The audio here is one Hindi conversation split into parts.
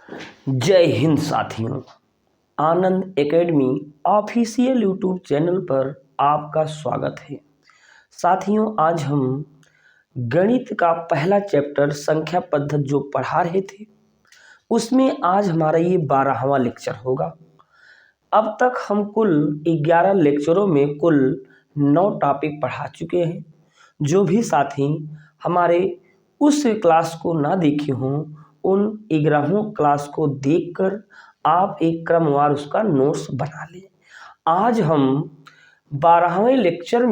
जय हिंद साथियों। आनंद एकेडमी ऑफिशियल यूट्यूब चैनल पर आपका स्वागत है। साथियों, आज हम गणित का पहला चैप्टर संख्या पद्धति जो पढ़ा रहे थे उसमें आज हमारा ये 12वां लेक्चर होगा। अब तक हम कुल 11 लेक्चरों में कुल 9 टॉपिक पढ़ा चुके हैं। जो भी साथी हमारे उस क्लास को ना देखे हों, उन 11 क्लास को देखकर आप एक क्रमवार उसका नोट्स बना लें। आज हम 12वें लेक्चर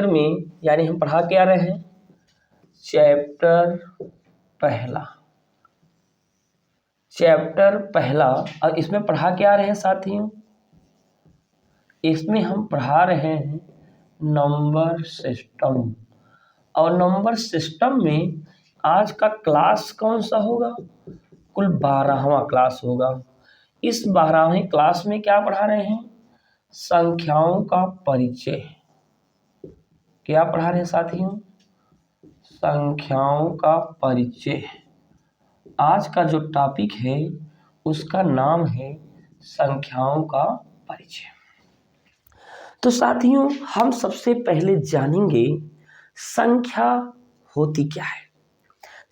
में यानी हम पढ़ा क्या रहे हैं, चैप्टर पहला। और इसमें पढ़ा क्या रहे हैं साथियों, इसमें हम पढ़ा रहे हैं नंबर सिस्टम। और नंबर सिस्टम में आज का क्लास कौन सा होगा, कुल 12वां क्लास होगा। इस 12वें क्लास में क्या पढ़ा रहे हैं, संख्याओं का परिचय। क्या पढ़ा रहे हैं साथियों, संख्याओं का परिचय। आज का जो टॉपिक है उसका नाम है संख्याओं का परिचय। तो साथियों, हम सबसे पहले जानेंगे संख्या होती क्या है,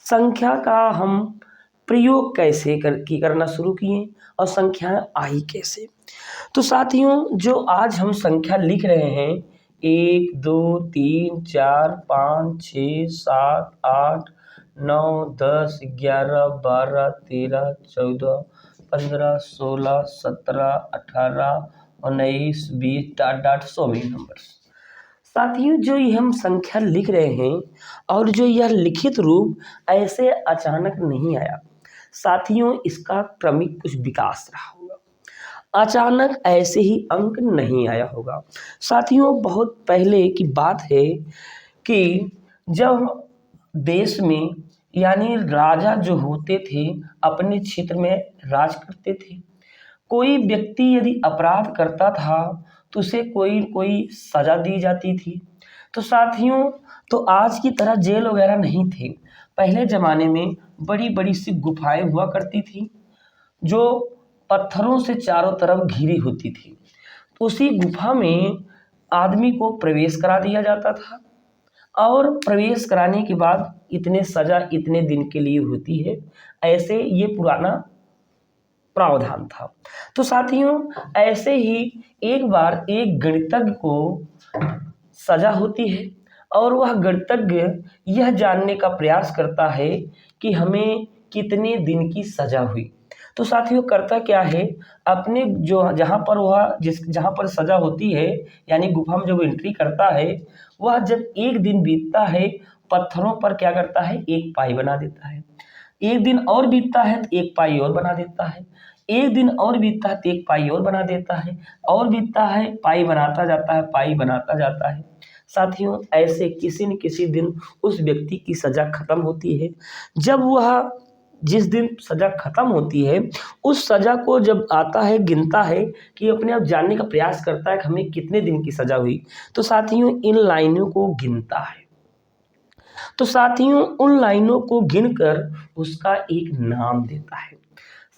संख्या का हम प्रयोग कैसे करना शुरू किए और संख्याएं आई कैसे। तो साथियों, जो आज हम संख्या लिख रहे हैं 1 2 3 4 5 6 7 8 9 10 11 12 13 14 15 16 17 18 19 20 डॉट डॉट 100 नंबर। साथियों, जो ये हम संख्या लिख रहे हैं और जो यह लिखित रूप ऐसे अचानक नहीं आया साथियों, इसका क्रमिक कुछ विकास रहा होगा। अचानक ऐसे ही अंक नहीं आया होगा। साथियों, बहुत पहले की बात है कि जब देश में यानी राजा जो होते थे अपने क्षेत्र में राज करते थे, कोई व्यक्ति यदि अपराध करता था तो उसे कोई सजा दी जाती थी। तो साथियों, तो आज की तरह जेल वगैरह नहीं थे। पहले ज़माने में बड़ी बड़ी सी गुफाएं हुआ करती थी जो पत्थरों से चारों तरफ घिरी होती थी। तो उसी गुफा में आदमी को प्रवेश करा दिया जाता था और प्रवेश कराने के बाद इतने सजा इतने दिन के लिए होती है, ऐसे ये पुराना प्रावधान था। तो साथियों, ऐसे ही एक बार एक गणितज्ञ को सजा होती है और वह गणितज्ञ यह जानने का प्रयास करता है कि हमें कितने दिन की सजा हुई। तो साथियों, करता क्या है, अपने जो जहाँ पर सजा होती है यानी गुफा में जब एंट्री करता है, वह जब एक दिन बीतता है पत्थरों पर क्या करता है, एक पाई बना देता है। एक दिन और बीतता है तो एक पाई और बना देता है, एक दिन और बीतता है तो एक पाई और बना देता है, और बीतता है पाई बनाता जाता है, पाई बनाता जाता है। साथियों, ऐसे किसी न किसी दिन उस व्यक्ति की सजा खत्म होती है। जब वह जिस दिन सजा खत्म होती है उस सजा को जब आता है, गिनता है कि अपने आप जानने का प्रयास करता है कि हमें कितने दिन की सजा हुई। तो साथियों, इन लाइनों को गिनता है। तो साथियों, उन लाइनों को गिनकर उसका एक नाम देता है।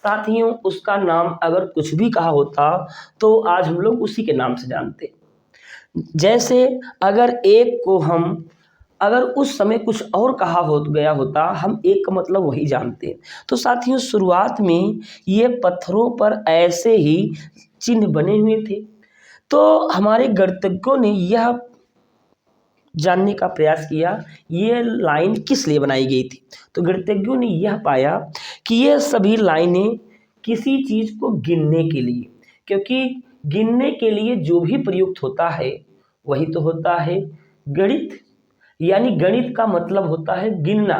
साथियों, उसका नाम अगर कुछ भी कहा होता तो आज हम लोग उसी के नाम से जानते। जैसे अगर उस समय कुछ और कहा हो गया होता, हम एक का मतलब वही जानते। तो साथियों, शुरुआत में ये पत्थरों पर ऐसे ही चिन्ह बने हुए थे। तो हमारे गणितज्ञों ने यह जानने का प्रयास किया ये लाइन किस लिए बनाई गई थी। तो गणितज्ञों ने यह पाया कि ये सभी लाइनें किसी चीज़ को गिनने के लिए, क्योंकि गिनने के लिए जो भी प्रयुक्त होता है वही तो होता है गणित। यानी गणित का मतलब होता है गिनना।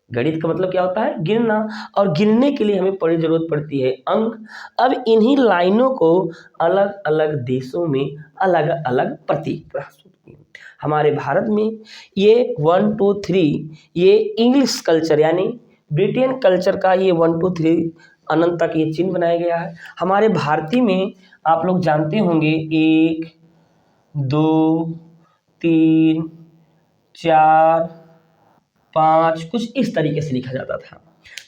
गणित का मतलब क्या होता है, गिनना। और गिनने के लिए हमें जरूरत पड़ती है अंक। अब इन्हीं लाइनों को अलग अलग देशों में अलग अलग प्रतीक प्रस्तुत किए। हमारे भारत में ये 1 2 3 ये इंग्लिश कल्चर यानी ब्रिटेन कल्चर का ये 1 2 3 अनंत तक ये चिन्ह बनाया गया है। हमारे भारतीय में आप लोग जानते होंगे 1 2 3 4 5, कुछ इस तरीके से लिखा जाता था।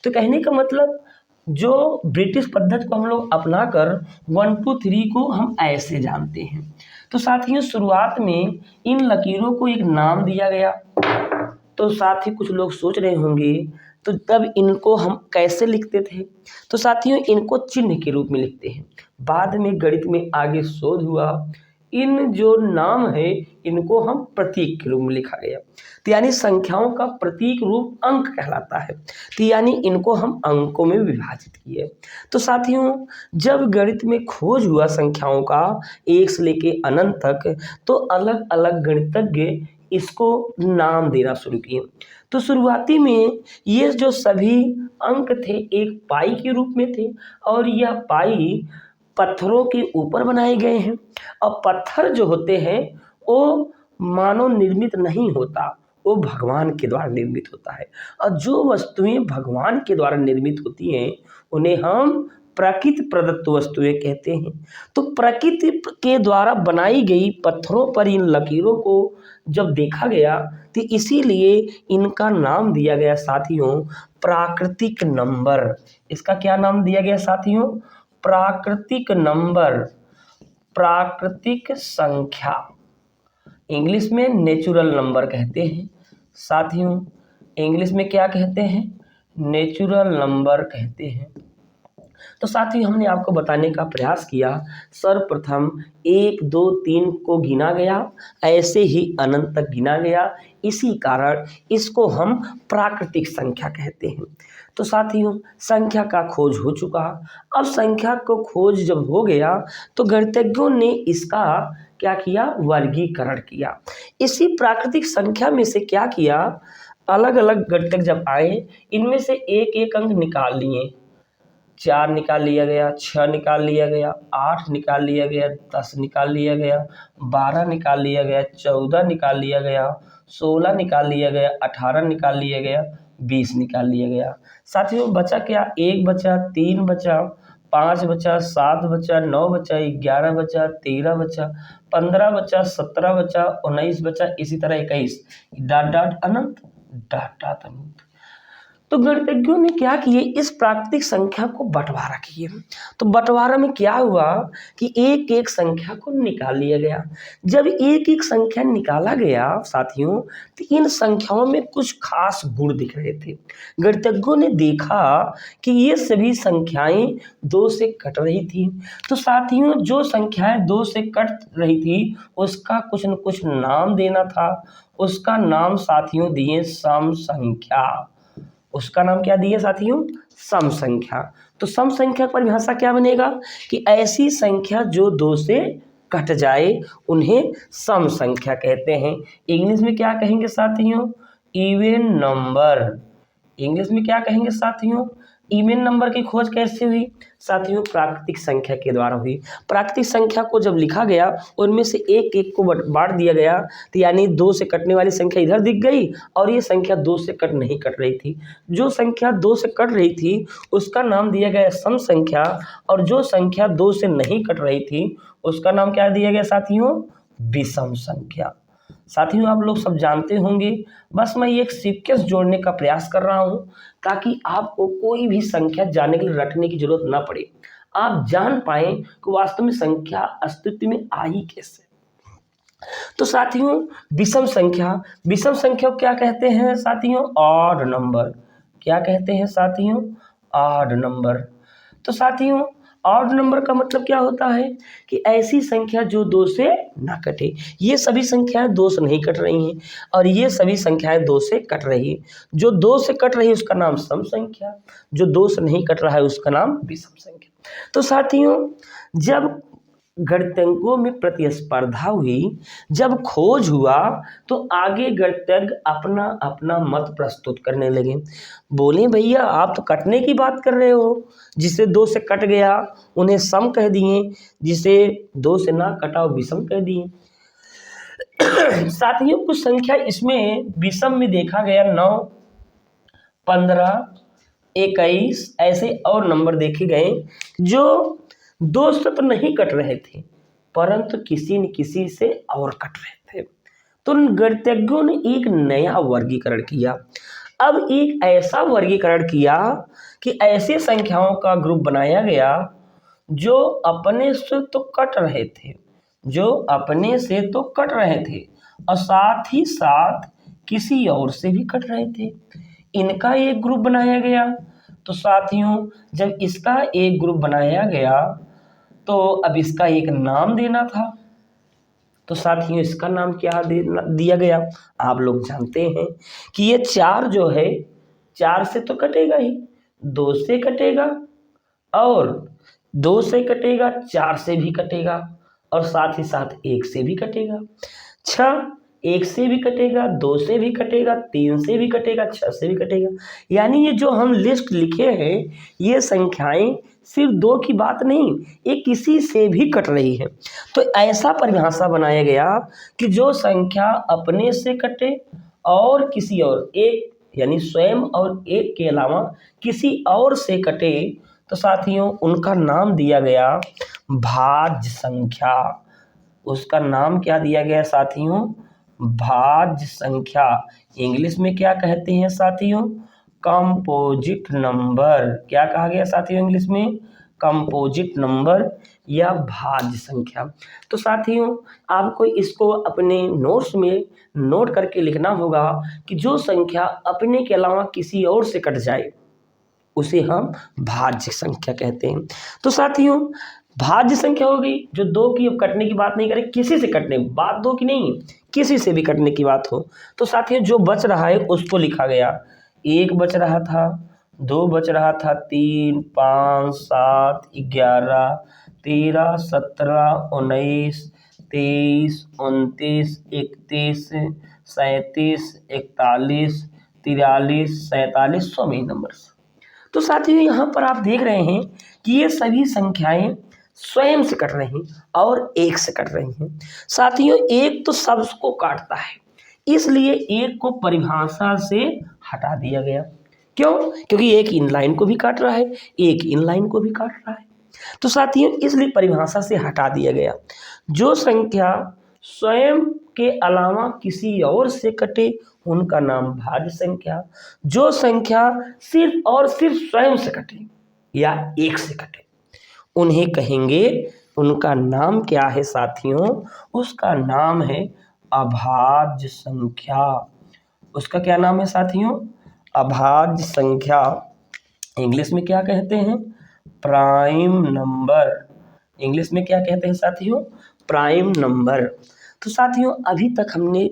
तो कहने का मतलब जो ब्रिटिश पद्धति को हम लोग अपनाकर 1 2 3 को हम ऐसे जानते हैं। तो साथियों शुरुआत में इन लकीरों को एक नाम दिया गया। तो साथ ही कुछ लोग सोच रहे होंगे तो तब इनको हम कैसे लिखते थे? तो साथियों इनको चिन्ह के रूप में लिखते हैं। बाद में गणित में आगे शोध हुआ, इन जो नाम है इनको हम प्रतीक के रूप में लिखा गया। तो यानी संख्याओं का प्रतीक रूप अंक कहलाता है। तो यानी इनको हम अंकों में विभाजित किए। तो साथियों जब गणित में खोज हुआ संख्याओं का 1 से लेके अनंत तक, तो अलग अलग गणितज्ञ इसको नाम देना शुरू किए। तो शुरुआती में ये जो सभी अंक थे एक पाई के रूप में थे, और यह पाई पत्थरों के ऊपर बनाए गए हैं। और पत्थर जो होते हैं वो मानव निर्मित नहीं होता, वो भगवान के द्वारा निर्मित होता है। और जो वस्तुएं भगवान के द्वारा निर्मित होती हैं उन्हें हम प्रकृति प्रदत्त वस्तुएं कहते हैं। तो प्रकृति के द्वारा बनाई गई पत्थरों पर इन लकीरों को जब देखा गया तो इसीलिए इनका नाम दिया गया साथियों प्राकृतिक नंबर। इसका क्या नाम दिया गया साथियों? प्राकृतिक नंबर, प्राकृतिक संख्या, इंग्लिश में नेचुरल नंबर कहते हैं। साथियों इंग्लिश में क्या कहते हैं? नेचुरल नंबर कहते हैं। तो साथियों हमने आपको बताने का प्रयास किया, सर्वप्रथम 1 2 3 को गिना गया, ऐसे ही अनंत तक गिना गया, इसी कारण इसको हम प्राकृतिक संख्या कहते हैं। तो साथियों संख्या का खोज हो चुका। अब संख्या को खोज जब हो गया तो गणितज्ञों ने इसका क्या किया? वर्गीकरण किया। इसी प्राकृतिक संख्या में से क्या किया? अलग अलग गणितज्ञ जब आए इनमें से एक एक अंक निकाल लिए। 4 निकाल लिया गया, 6 निकाल लिया गया, 8 निकाल लिया गया, 10 निकाल लिया गया, 12 निकाल लिया गया, 14 निकाल लिया गया, 16 निकाल लिया गया, 18 निकाल लिया गया, 20 निकाल लिया गया। साथियों बचा क्या? 1 बचा, 3 बचा, 5 बचा, 7 बचा, 9 बचा, 11 बचा, 13 बचा, 15 बचा, 17 बचा, 19 बचा, इसी तरह 21। डॉट डॉट अनंत, डॉट डॉट अनंत। तो गणितज्ञों ने क्या किए? इस प्राकृतिक संख्या को बंटवारा किए। तो बंटवारा में क्या हुआ कि एक एक संख्या को निकाल लिया गया। जब एक एक संख्या निकाला गया साथियों तो इन संख्याओं में कुछ खास गुण दिख रहे थे। गणितज्ञों ने देखा कि ये सभी संख्याएं 2 से कट रही थी। तो साथियों जो संख्याएं 2 से कट रही थी उसका कुछ न कुछ नाम देना था। उसका नाम साथियों दिए सम संख्या। उसका नाम क्या दिए साथियों? सम संख्या। तो सम संख्या की परिभाषा क्या बनेगा कि ऐसी संख्या जो 2 से कट जाए उन्हें सम संख्या कहते हैं। इंग्लिश में क्या कहेंगे साथियों? Even number. इंग्लिश में क्या कहेंगे साथियों? इवन नंबर की खोज कैसे हुई साथियों? प्राकृतिक संख्या के द्वारा हुई। प्राकृतिक संख्या को जब लिखा गया उनमें से एक एक को बांट दिया गया, तो यानी 2 से कटने वाली संख्या इधर दिख गई और ये संख्या 2 से नहीं कट रही थी। जो संख्या 2 से कट रही थी उसका नाम दिया गया सम संख्या, और जो संख्या 2 से नहीं कट रही थी उसका नाम क्या दिया गया साथियों? विषम संख्या। साथियों आप लोग सब जानते होंगे, बस मैं एक सीक्वेंस जोड़ने का प्रयास कर रहा हूं ताकि आपको कोई भी संख्या जानने के लिए रटने की जरूरत ना पड़े, आप जान पाएं कि वास्तव में संख्या अस्तित्व में आई कैसे। तो साथियों विषम संख्या, विषम संख्या को क्या कहते हैं साथियों? Odd number. क्या कहते हैं साथियों? Odd number. तो साथियों ऑड नंबर का मतलब क्या होता है कि ऐसी संख्या जो 2 से ना कटे। ये सभी संख्याएं 2 से नहीं कट रही हैं और ये सभी संख्याएं 2 से कट रही हैं। जो 2 से कट रही है उसका नाम सम संख्या, जो 2 से नहीं कट रहा है उसका नाम विषम संख्या। तो साथियों जब गणितज्ञों में प्रतिस्पर्धा हुई, जब खोज हुआ तो आगे गणितज्ञ अपना अपना मत प्रस्तुत करने लगे। बोले भैया आप तो कटने की बात कर रहे हो, जिसे 2 से कट गया उन्हें सम कह दिए, जिसे 2 से ना कटा वो विषम कह दिए। साथियों कुछ संख्या इसमें विषम में देखा गया 9, 15, 21 ऐसे और नंबर देखे गए जो 2 से तो नहीं कट रहे थे परंतु किसी न किसी से और कट रहे थे। तो गणितज्ञों ने एक नया वर्गीकरण किया। अब एक ऐसा वर्गीकरण किया कि ऐसे संख्याओं का ग्रुप बनाया गया जो अपने से तो कट रहे थे, जो अपने से तो कट रहे थे और साथ ही साथ किसी और से भी कट रहे थे। इनका एक ग्रुप बनाया गया। तो साथियों, जब इसका एक ग्रुप बनाया गया तो अब इसका एक नाम देना था। तो साथियों, इसका नाम क्या दिया गया? आप लोग जानते हैं कि ये 4 जो है, 4 से तो कटेगा ही, 2 से कटेगा और 2 से कटेगा, 4 से भी कटेगा और साथ ही साथ 1 से भी कटेगा। 6 1 से भी कटेगा, 2 से भी कटेगा, 3 से भी कटेगा, 6 से भी कटेगा। यानी ये जो हम लिस्ट लिखे हैं, ये संख्याएं सिर्फ 2 की बात नहीं, ये किसी से भी कट रही है। तो ऐसा परिभाषा बनाया गया कि जो संख्या अपने से कटे और किसी और एक, यानी स्वयं और एक के अलावा किसी और से कटे, तो साथियों उनका नाम दिया गया भाज्य संख्या। उसका नाम क्या दिया गया साथियों? भाज्य संख्या। इंग्लिश में क्या कहते हैं साथियों? Composite number. क्या कहा गया साथियों इंग्लिश में? कंपोजिट नंबर या भाज्य संख्या। तो साथियों, आपको इसको अपने नोट्स में नोट करके लिखना होगा कि जो संख्या अपने के अलावा किसी और से कट जाए उसे हम भाज्य संख्या कहते हैं। तो साथियों, भाज्य संख्या हो गई जो 2 की, अब कटने की बात नहीं करें, किसी से कटने, बात 2 की नहीं, किसी से भी कटने की बात हो। तो साथियों, जो बच रहा है उसको लिखा गया। 1 बच रहा था, 2 बच रहा था, 3 5 7 11 13 17 19 23 29 31 37 41 43 47 100 में नंबर। तो साथियों, यहाँ पर आप देख रहे हैं कि ये सभी संख्याएं स्वयं से कट रही और 1 से कट रही हैं। साथियों, 1 तो सबको काटता है, इसलिए 1 को परिभाषा से हटा दिया गया। क्यों? क्योंकि 1 इनलाइन को भी काट रहा है, 1 इनलाइन को भी काट रहा है। तो साथियों, इसलिए परिभाषा से हटा दिया गया। जो संख्या स्वयं के अलावा किसी और से कटे उनका नाम भाज्य संख्या। जो संख्या सिर्फ और सिर्फ स्वयं से कटे या 1 से कटे उन्हें कहेंगे, उनका नाम क्या है साथियों? उसका नाम है अभाज्य संख्या। उसका क्या नाम है साथियों? अभाज्य संख्या। इंग्लिश में क्या कहते हैं? Prime number. इंग्लिश में क्या कहते हैं साथियों? Prime number. तो साथियों, अभी तक हमने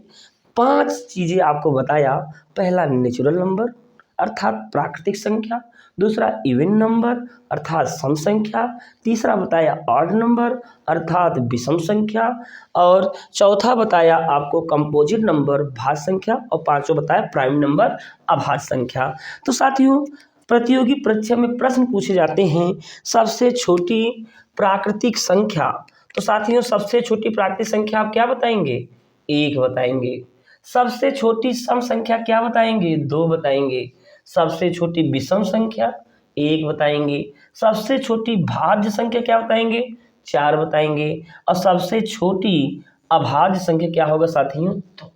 5 चीज़ें आपको बताया। पहला नेचुरल नंबर अर्थात प्राकृतिक संख्या, दूसरा इवन नंबर अर्थात सम संख्या, तीसरा बताया ऑड नंबर अर्थात विषम संख्या, और चौथा बताया आपको कंपोजिट नंबर भाज्य संख्या, और पांचवा बताया प्राइम नंबर अभाज्य संख्या। तो साथियों, प्रतियोगी परीक्षा में प्रश्न पूछे जाते हैं सबसे छोटी प्राकृतिक संख्या। तो साथियों, सबसे छोटी प्राकृतिक संख्या आप क्या बताएंगे? 1 बताएंगे। सबसे छोटी सम संख्या क्या बताएंगे? 2 बताएंगे। सबसे छोटी विषम संख्या 1 बताएंगे। सबसे छोटी भाज्य संख्या क्या बताएंगे? 4 बताएंगे। और सबसे छोटी अभाज्य संख्या क्या होगा साथियों? 2।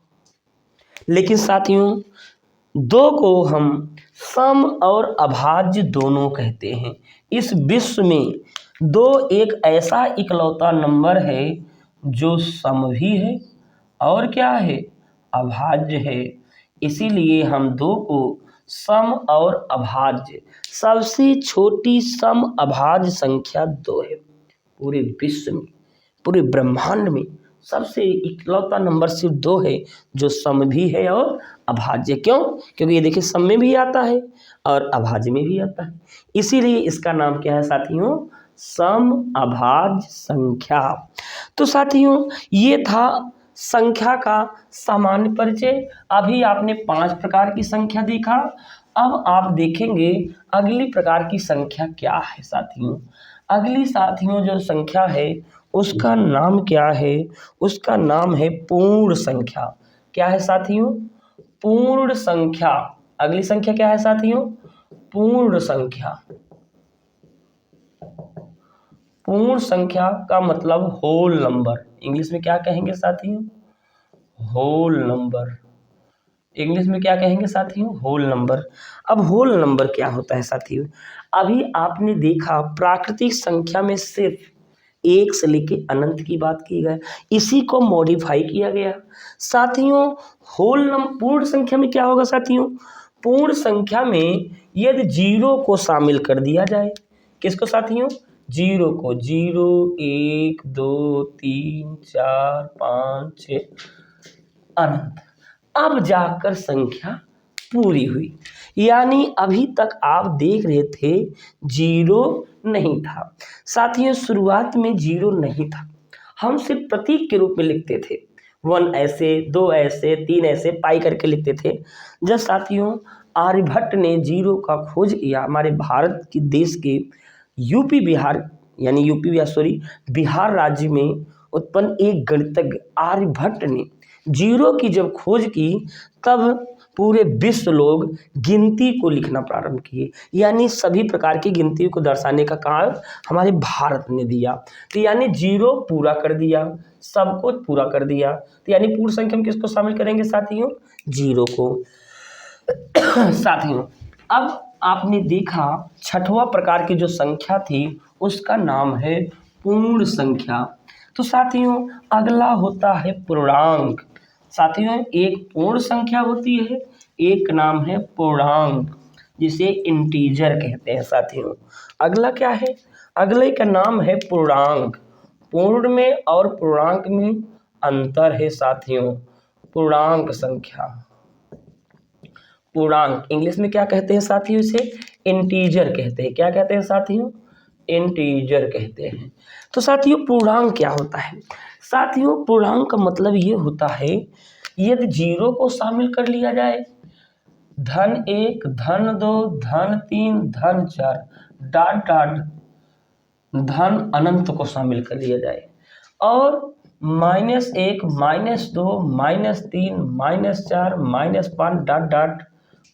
लेकिन साथियों, 2 को हम सम और अभाज्य दोनों कहते हैं। इस विश्व में 2 एक ऐसा इकलौता नंबर है जो सम भी है और क्या है? अभाज्य है। इसीलिए हम 2 को सम और अभाज्य, सबसे छोटी सम अभाज्य संख्या 2 है। पूरे विश्व में, पूरे ब्रह्मांड में सबसे इकलौता नंबर सिर्फ 2 है जो सम भी है और अभाज्य। क्यों? क्योंकि ये देखिए, सम में भी आता है और अभाज्य में भी आता है। इसीलिए इसका नाम क्या है साथियों? सम अभाज्य संख्या। तो साथियों, ये था संख्या का सामान्य परिचय। अभी आपने 5 प्रकार की संख्या देखा। अब आप देखेंगे अगली प्रकार की संख्या क्या है साथियों। अगली साथियों जो संख्या है उसका नाम क्या है? उसका नाम है पूर्ण संख्या। क्या है साथियों? पूर्ण संख्या। अगली संख्या क्या है साथियों? पूर्ण संख्या। पूर्ण संख्या का मतलब होल नंबर। इंग्लिश में क्या कहेंगे साथियों? Whole number. इंग्लिश में क्या कहेंगे साथियों? Whole number. अब होल नंबर क्या होता है साथियों? अभी आपने देखा प्राकृतिक संख्या में सिर्फ एक से लेके अनंत की बात की गई, इसी को मॉडिफाई किया गया साथियों। होल नंबर पूर्ण संख्या में क्या होगा साथियों? पूर्ण संख्या में यदि जीरो को शामिल कर दिया जाए, किसको साथियों? जीरो को। जीरो, एक, दो, तीन, चार, पाँच, छः, अनंत। अब जाकर संख्या पूरी हुई। यानी अभी तक आप देख रहे थे जीरो नहीं था साथियों, शुरुआत में जीरो नहीं था। हम सिर्फ प्रतीक के रूप में लिखते थे, 1 ऐसे, 2 ऐसे, 3 ऐसे पाई करके लिखते थे। जब साथियों आर्यभट्ट ने जीरो का खोज किया, हमारे भारत के देश के यूपी बिहार यानी यूपी या सॉरी बिहार राज्य में उत्पन्न एक गणितज्ञ आर्यभट्ट ने जीरो की जब खोज की, तब पूरे विश्व लोग गिनती को लिखना प्रारंभ किए। यानी सभी प्रकार की गिनती को दर्शाने का काम हमारे भारत ने दिया। तो यानी जीरो पूरा कर दिया, सब कुछ पूरा कर दिया। तो यानी पूर्ण संख्या में किसको शामिल करेंगे साथियों? जीरो को। साथियों अब आपने देखा छठवां प्रकार की जो संख्या थी उसका नाम है पूर्ण संख्या। तो साथियों अगला होता है पूर्णांक। साथियों एक पूर्ण संख्या होती है, एक नाम है पूर्णांक, जिसे इंटीजर कहते हैं साथियों। अगला क्या है? अगले का नाम है पूर्णांक। पूर्ण में और पूर्णांक में अंतर है साथियों। पूर्णांक संख्या, पूर्णांक इंग्लिश में क्या कहते हैं साथियों? इसे इंटीजर कहते हैं। क्या कहते हैं साथियों? इंटीजर कहते हैं। तो साथियों पूर्णांक क्या होता है? साथियों पूर्णांक का मतलब ये होता है यदि जीरो को शामिल कर लिया जाए, धन 1, धन 2, धन 3, धन 4 डॉट डॉट धन अनंत को शामिल कर लिया जाए, और -1, -2, -3, -4, -5 डॉट डॉट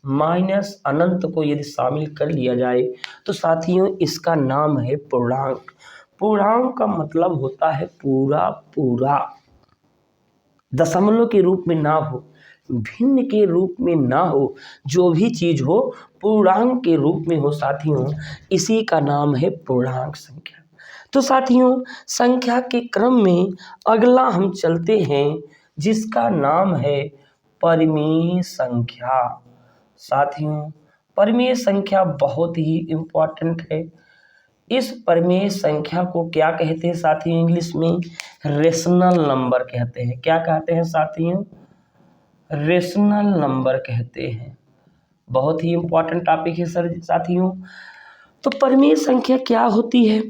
माइनस अनंत को यदि शामिल कर लिया जाए तो साथियों इसका नाम है पूर्णांक। पूर्णांक का मतलब होता है पूरा पूरा, दशमलव के रूप में ना हो, भिन्न के रूप में ना हो, जो भी चीज हो पूर्णांक के रूप में हो साथियों, इसी का नाम है पूर्णांक संख्या। तो साथियों संख्या के क्रम में अगला हम चलते हैं जिसका नाम है परिमेय संख्या। साथियों परिमेय संख्या बहुत ही इम्पोर्टेंट है। इस परिमेय संख्या को क्या कहते हैं साथियों? इंग्लिश में रेशनल नंबर कहते हैं। क्या कहते हैं साथियों? रेशनल नंबर कहते हैं। बहुत ही इम्पोर्टेंट टॉपिक है सर साथियों। तो परिमेय संख्या क्या होती है?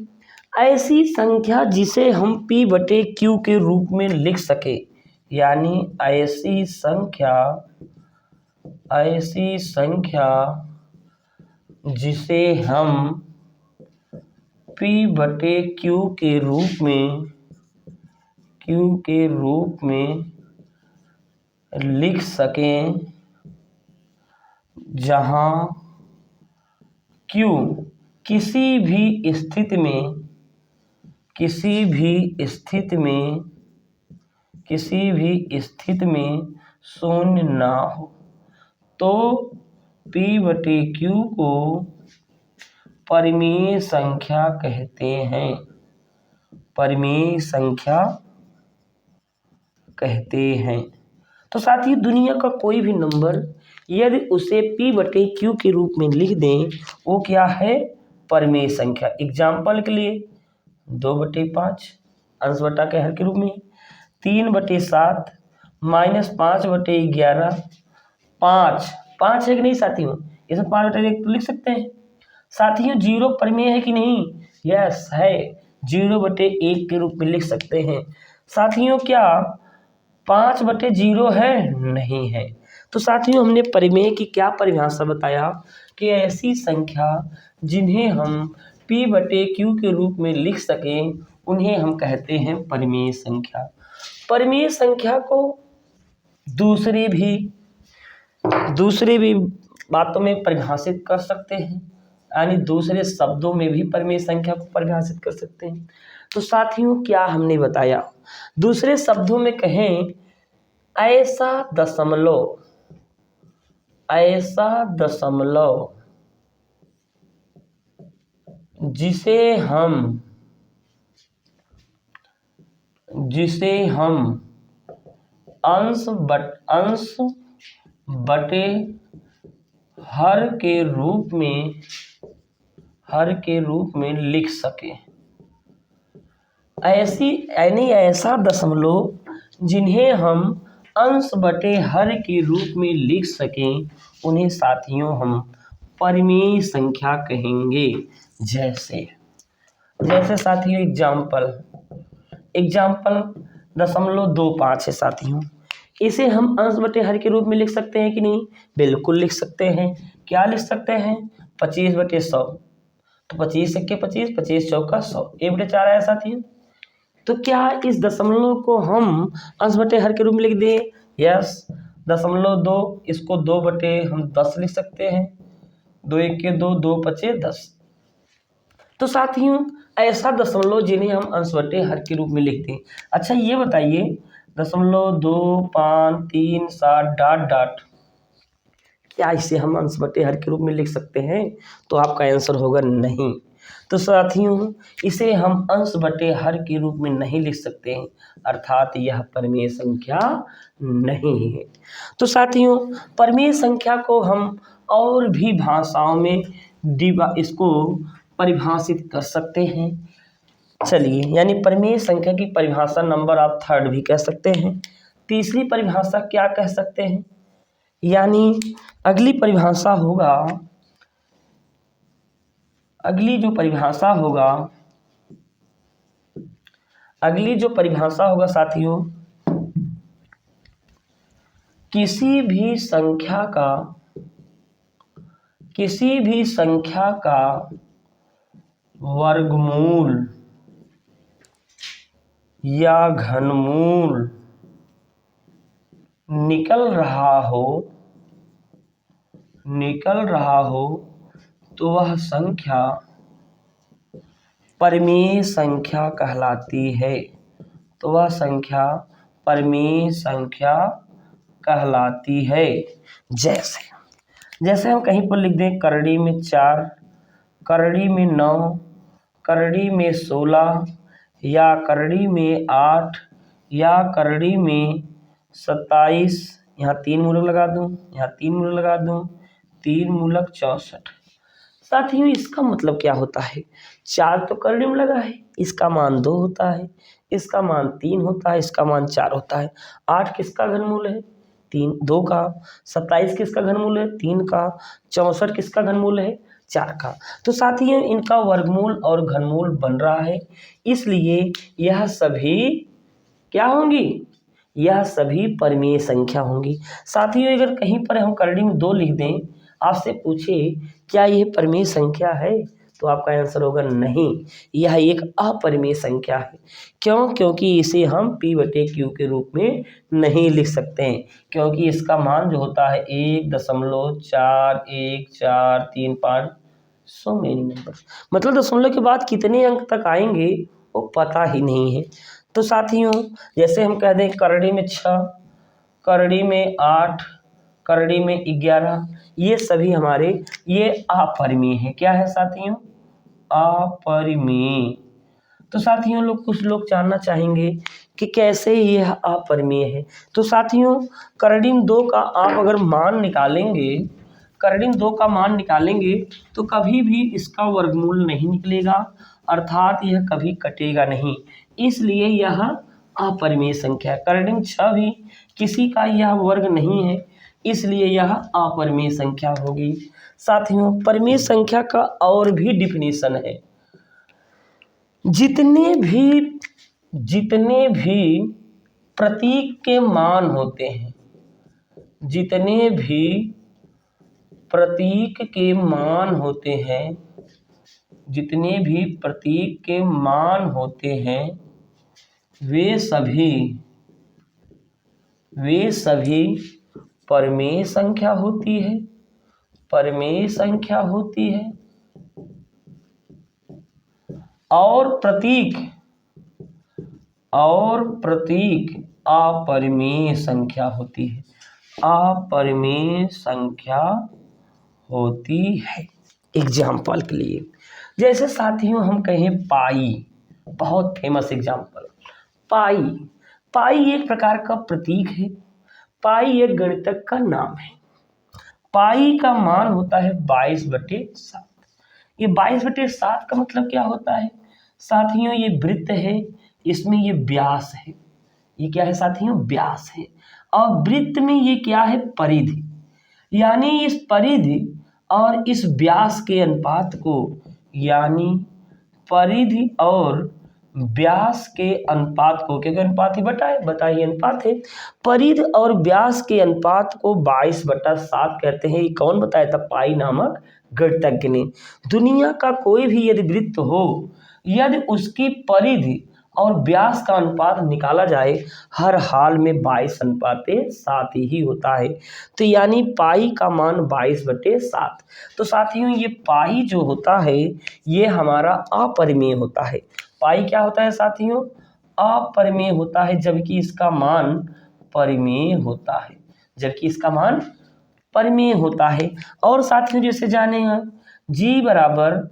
ऐसी संख्या जिसे हम P/Q के रूप में लिख सके, यानी ऐसी संख्या जिसे हम P/Q के रूप में लिख सकें, जहां Q किसी भी स्थिति में शून्य ना हो, तो P/Q को परिमेय संख्या कहते हैं। परिमेय संख्या कहते हैं। तो साथ ही दुनिया का कोई भी नंबर यदि उसे P/Q के रूप में लिख दें, वो क्या है? परिमेय संख्या। एग्जाम्पल के लिए 2/5 अंश बटा के हर के रूप में, 3/7 -5/11 5 है कि नहीं साथियों? इसमें 5/1 तो लिख सकते हैं। साथियों जीरो परिमेय है कि नहीं? यस है, 0/1 के रूप में लिख सकते हैं। साथियों क्या 5/0 है? नहीं है। तो साथियों हमने परिमेय की क्या परिभाषा बताया कि ऐसी संख्या जिन्हें हम P/Q के रूप में लिख सकें, उन्हें हम कहते हैं परिमेय संख्या। परिमेय संख्या को दूसरे भी बातों में परिभाषित कर सकते हैं, यानी दूसरे शब्दों में भी परिमेय संख्या को परिभाषित कर सकते हैं। तो साथियों क्या हमने बताया? दूसरे शब्दों में कहें, ऐसा दशमलव जिसे हम अंश बटे हर के रूप में लिख सके। ऐसा दशमलव जिन्हें हम अंश बटे हर के रूप में लिख सकें, उन्हें साथियों हम परिमेय संख्या कहेंगे। जैसे साथियों एग्जाम्पल 0.25 है साथियों। इसे हम अंश बटे हर के रूप में लिख सकते हैं कि नहीं? बिल्कुल लिख सकते हैं। क्या लिख सकते हैं? 25/100। तो 25 × 25, 25 चौका 100, 1/4 आया साथियों। तो क्या इस दशमलव को हम अंश बटे हर के रूप में लिख दें? यस। 0.2 इसको 2/10 लिख सकते हैं। 2 × 1 = 2, 2 × 5 = 10। तो साथियों ऐसा दशमलव जिन्हें हम अंश बटे हर के रूप में लिखते हैं। अच्छा ये बताइए 0.253 क्या इसे हम अंश बटे हर के रूप में लिख सकते हैं? तो आपका आंसर होगा नहीं। तो साथियों इसे हम अंश बटे हर के रूप में नहीं लिख सकते हैं, अर्थात यह परिमेय संख्या नहीं है। तो साथियों परिमेय संख्या को हम और भी भाषाओं में इसको परिभाषित कर सकते हैं। चलिए, यानी परिमेय संख्या की परिभाषा नंबर ऑफ थर्ड भी कह सकते हैं। तीसरी परिभाषा क्या कह सकते हैं? यानी अगली जो परिभाषा होगा साथियों, किसी भी संख्या का वर्गमूल या घनमूल निकल रहा हो तो वह संख्या परिमेय संख्या कहलाती है। जैसे हम कहीं पर लिख दें करड़ी में 4, करड़ी में 9, करड़ी में 16, या करड़ी में 8, या करड़ी में 27। यहाँ 3 मूलक लगा दूँ, यहाँ 3 मूलक लगा दूँ, 3 मूलक 64। साथियों इसका मतलब क्या होता है? 4 तो करड़ी में लगा है, इसका मान 2 होता है, इसका मान 3 होता है, इसका मान 4 होता है। 8 किसका घनमूल है? 2 का। 27 किसका घनमूल है? 3 का। 64 किसका घनमूल है? 4 का। तो साथियों इनका वर्गमूल और घनमूल बन रहा है, इसलिए यह सभी क्या होंगी? यह सभी परिमेय संख्या होंगी। साथियों अगर कहीं पर हम करड़ी में 2 लिख दें, आपसे पूछे क्या यह परिमेय संख्या है, तो आपका आंसर होगा नहीं, यह एक अपरिमेय संख्या है। क्यों? क्योंकि इसे हम P/Q के रूप में नहीं लिख सकते हैं, क्योंकि इसका मान जो होता है 1.4145, सो मेनी नंबर्स, मतलब दशमलव के बाद कितने अंक तक आएंगे वो पता ही नहीं है। तो साथियों जैसे हम कह दें करड़ी में 6, करड़ी में 8, करड़ी में 11, ये सभी हमारे ये अपरिमेय है। क्या है साथियों? अपरिमेय। तो साथियों कुछ लोग जानना चाहेंगे कि कैसे यह अपरिमेय है। तो साथियों करड़ी में 2 का आप अगर मान निकालेंगे, करड़ी में 2 का मान निकालेंगे तो कभी भी इसका वर्गमूल नहीं निकलेगा, अर्थात यह कभी कटेगा नहीं, इसलिए यह अपरिमेय संख्या है। करड़ी में 6 भी किसी का यह वर्ग नहीं है, इसलिए यह अपरिमेय संख्या होगी। साथियों परिमेय संख्या का और भी डिफिनीशन है। जितने भी प्रतीक के मान होते हैं, जितने भी प्रतीक के मान होते हैं, जितने भी प्रतीक के मान होते हैं, वे सभी परिमेय संख्या होती है, परिमेय संख्या होती है। और प्रतीक अपरिमेय संख्या होती है, अपरिमेय संख्या होती है। एग्जाम्पल के लिए जैसे साथियों हम कहें पाई, बहुत फेमस एग्जाम्पल, पाई। पाई एक प्रकार का प्रतीक है, पाई एक गणितज्ञ का नाम है। पाई का मान होता है 22/7। ये 22/7 का मतलब क्या होता है साथियों? ये वृत्त है, इसमें ये व्यास है, ये क्या है साथियों? व्यास है। और वृत्त में ये क्या है? परिधि। यानी इस परिधि और इस व्यास के अनुपात को, यानी परिधि और व्यास के अनुपात को, क्योंकि अनुपात ही बटा है, बटा ही अनुपात है, परिधि और व्यास के अनुपात को 22/7 कहते हैं। ये कौन बताया था? पाई नामक गणितज्ञ ने। दुनिया का कोई भी यदि वृत्त हो, यदि उसकी परिधि और व्यास का अनुपात निकाला जाए, हर हाल में 22/7 ही होता है। तो यानी पाई का मान 22/7। तो साथियों ये पाई जो होता है ये हमारा अपरिमेय होता है। पाई क्या होता है साथियों? अपरिमेय होता है, जबकि इसका मान परिमेय होता है, जबकि इसका मान परिमेय होता है। और साथियों जैसे जाने हैं जी बराबर,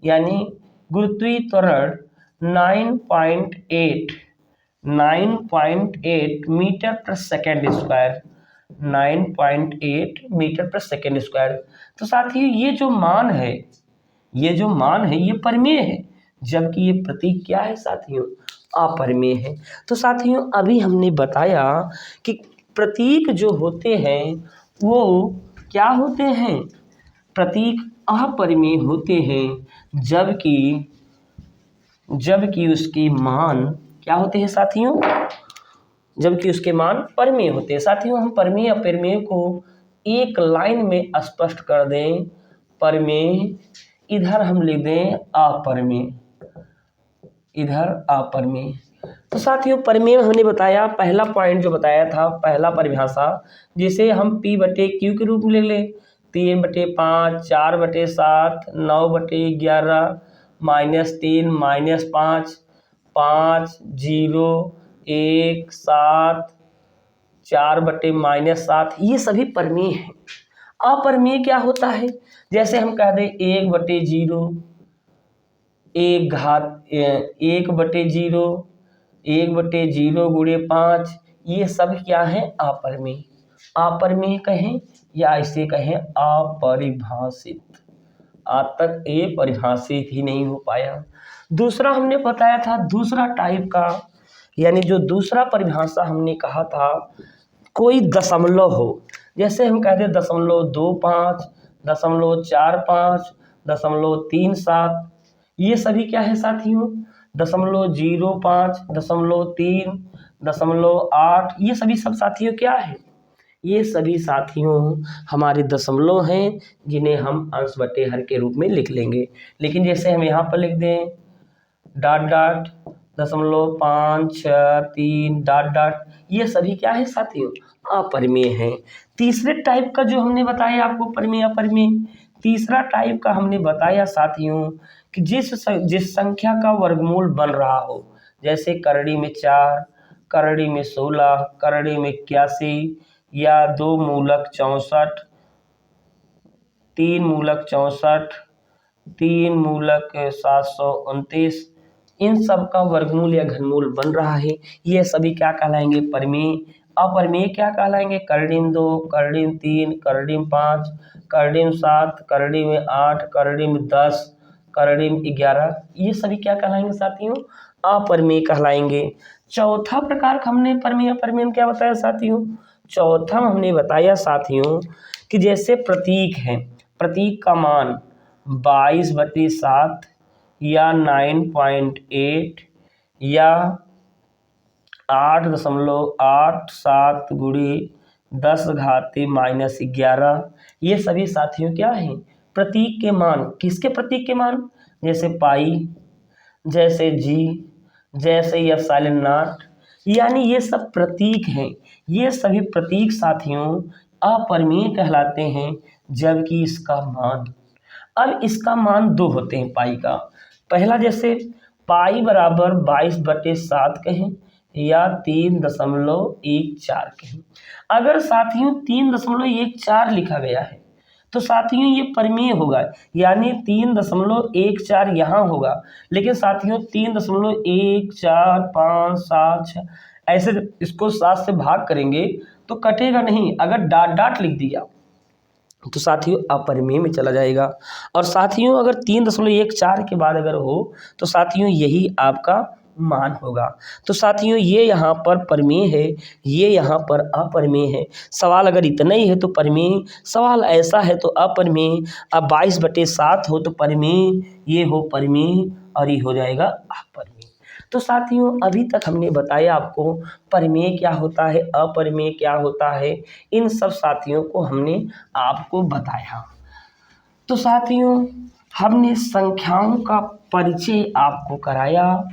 यानी गुरुत्वीय त्वरण 9.8 मीटर पर सेकेंड स्क्वायर, 9.8 मीटर पर सेकेंड स्क्वायर। तो साथियों ये जो मान है, ये जो मान है ये परिमेय है, जबकि ये प्रतीक क्या है साथियों? अपरिमेय है। तो साथियों अभी हमने बताया कि प्रतीक जो होते हैं वो क्या होते हैं? प्रतीक अपरिमेय होते हैं, जबकि उसके मान क्या होते हैं साथियों? जबकि उसके मान परिमेय होते हैं। साथियों हम परिमेय अपरिमेय को एक लाइन में स्पष्ट कर दें, परिमेय, इधर हम लिख दें अपरिमेय, इधर अपरिमेय। तो साथियों परिमेय हमने बताया, पहला पॉइंट जो बताया था, पहला परिभाषा, जिसे हम P/Q के रूप में ले लें, 3/5, 4/7, 9/11, -3, -5, 5, 0, 1, 7, 4/-7, ये सभी परिमेय हैं। अपरिमेय क्या होता है? जैसे हम कह दें 1/0, 1/0, 1/0 गुणे 5, ये सब क्या है? अपरिमेय। अपरिमेय कहें या इसे कहें अपरिभाषित, आज तक ये परिभाषित ही नहीं हो पाया। दूसरा हमने बताया था, दूसरा टाइप का, यानी जो दूसरा परिभाषा हमने कहा था, कोई दशमलव हो, जैसे हम कहते हैं 0.25, 0.45, 0.37, ये सभी क्या है साथियों? 0.05, 0.3, 0.8, ये सभी सब साथियों क्या है? ये सभी साथियों हमारे दशमलव हैं, जिन्हें हम अंश बटे हर के रूप में लिख लेंगे। लेकिन जैसे हम यहाँ पर लिख दें डॉट डॉट 0.563 डॉट डॉट, ये सभी क्या है साथियों? अपरिमेय हैं। तीसरे टाइप का जो हमने बताया आपको परिमेय अपरिमेय, तीसरा टाइप का हमने बताया साथियों कि जिस संख्या का वर्गमूल बन रहा हो, जैसे करड़ी में 4, करड़ी में 16, करड़ी में 81, या 2 मूलक 64, 3 मूलक 64, 3 मूलक 729, इन सब का वर्गमूल या घनमूल बन रहा है, ये सभी क्या कहलाएंगे? परिमेय। अपरिमेय क्या कहलाएंगे? करड़ी में 2, करड़ी में 3, करड़ी में 5, करड़ी में 7, करड़ी में 8, करड़ी में 10, करड़ी में 11, ये सभी क्या कहलाएंगे साथियों? अपरिमेय कहलाएंगे। चौथा प्रकार का हमने परिमेय अपरिमेय में क्या बताया साथियों? चौथा हमने बताया साथियों कि जैसे प्रतीक है, प्रतीक का मान 22/7 या 9.8 या 8.87 गुणे 10⁻⁻11, ये सभी साथियों क्या हैं? प्रतीक के मान। किसके प्रतीक के मान? जैसे पाई, जैसे जी, जैसे एप्सिलॉन नॉट, यानी ये सब प्रतीक हैं। ये सभी प्रतीक साथियों अपरिमेय कहलाते हैं, जबकि इसका मान, अब इसका मान 2 होते हैं पाई का। पहला जैसे पाई बराबर 22/7 कहें, या 3.14 के हैं। अगर साथियों 3.14 लिखा गया है तो साथियों ये परिमेय होगा, यानी 3.14 यहाँ होगा, लेकिन साथियों 3.1457 ऐसे इसको 7 से भाग करेंगे तो कटेगा नहीं। अगर डॉट डॉट लिख दिया तो साथियों अपरिमेय में चला जाएगा। और साथियों अगर 3.14 के बाद अगर हो तो साथियों यही आपका मान होगा। तो साथियों ये यहाँ पर परिमेय है, ये यहाँ पर अपरिमेय है। सवाल अगर इतना ही है तो परिमेय, सवाल ऐसा है तो अपरिमेय। अब 22/7 हो तो परिमेय, ये हो परिमेय और ये हो जाएगा अपरिमेय। तो साथियों अभी तक हमने बताया आपको परिमेय क्या होता है, अपरिमेय क्या होता है, इन सब साथियों को हमने आपको बताया। तो साथियों हमने संख्याओं का परिचय आपको कराया।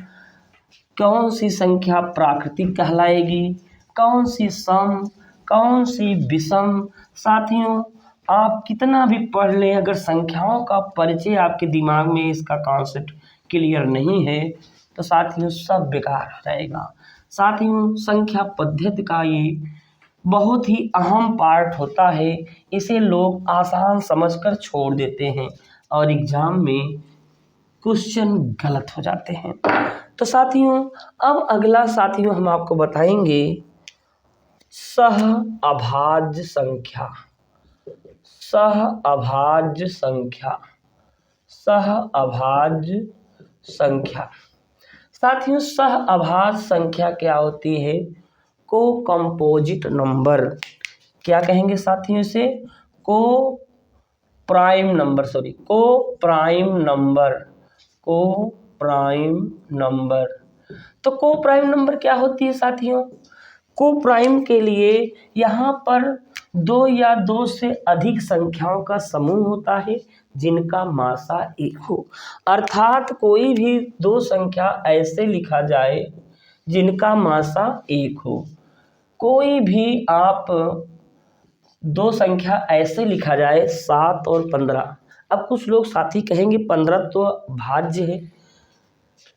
कौन सी संख्या प्राकृतिक कहलाएगी, कौन सी सम, कौन सी विषम। साथियों आप कितना भी पढ़ लें, अगर संख्याओं का परिचय आपके दिमाग में इसका कॉन्सेप्ट क्लियर नहीं है तो साथियों सब बेकार हो जाएगा। साथियों संख्या पद्धति का ये बहुत ही अहम पार्ट होता है, इसे लोग आसान समझकर छोड़ देते हैं और एग्जाम में क्वेश्चन गलत हो जाते हैं। तो साथियों अब अगला साथियों हम आपको बताएंगे सहअभाज्य संख्या। सहअभाज्य संख्या, सहअभाज्य संख्या। साथियों सहअभाज्य संख्या क्या होती है? को कंपोजिट नंबर, क्या कहेंगे साथियों इसे? को प्राइम नंबर, को प्राइम नंबर, को प्राइम नंबर। तो को प्राइम नंबर क्या होती है साथियों? को प्राइम के लिए यहाँ पर 2 या 2 से अधिक संख्याओं का समूह होता है जिनका मासा 1 हो। अर्थात कोई भी 2 संख्या ऐसे लिखा जाए जिनका मासा 1 हो। कोई भी आप 2 संख्या ऐसे लिखा जाए 7 और 15। अब कुछ लोग साथी कहेंगे 15 तो भाज्य है,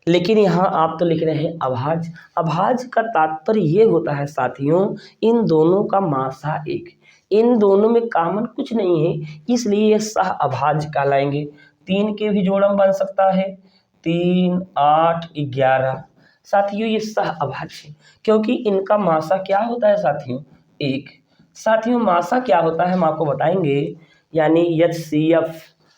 लेकिन यहाँ आप तो लिख रहे हैं अभाज्य। अभाज्य का तात्पर्य ये होता है साथियों इन दोनों का मासा 1, इन दोनों में कॉमन कुछ नहीं है, इसलिए ये सहअभाज्य कहलाएंगे। 3 के भी जोड़म बन सकता है, 3, 8, 11। साथियों ये सहअभाज्य क्योंकि इनका मासा क्या होता है साथियों? 1। साथियों मासा क्या होता है हम आपको बताएंगे, यानी HCF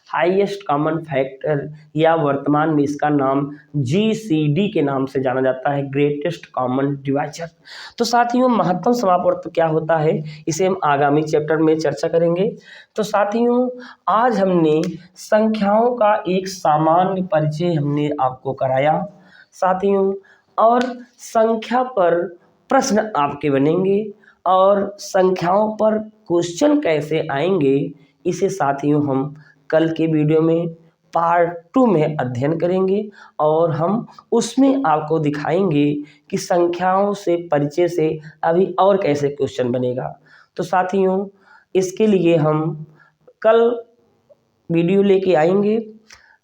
हाईएस्ट कॉमन फैक्टर, या वर्तमान में इसका नाम GCD के नाम से जाना जाता है, ग्रेटेस्ट कॉमन डिवाइजर। तो साथियों महत्तम समापवर्त क्या होता है इसे हम आगामी चैप्टर में चर्चा करेंगे। तो साथियों आज हमने संख्याओं का एक सामान्य परिचय हमने आपको कराया साथियों, और संख्या पर प्रश्न आपके बनेंगे और संख्याओं पर क्वेश्चन कैसे आएंगे इसे साथियों हम कल के वीडियो में पार्ट 2 में अध्ययन करेंगे और हम उसमें आपको दिखाएंगे कि संख्याओं से परिचय से अभी और कैसे क्वेश्चन बनेगा। तो साथियों इसके लिए हम कल वीडियो लेके आएंगे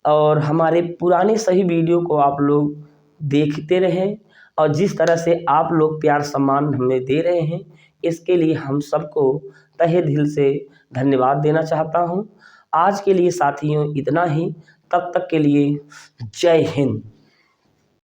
और हमारे पुराने सही वीडियो को आप लोग देखते रहें, और जिस तरह से आप लोग प्यार सम्मान हमें दे रहे हैं इसके लिए हम सबको तहे दिल से धन्यवाद देना चाहता हूं। आज के लिए साथियों इतना ही, तब तक के लिए जय हिंद।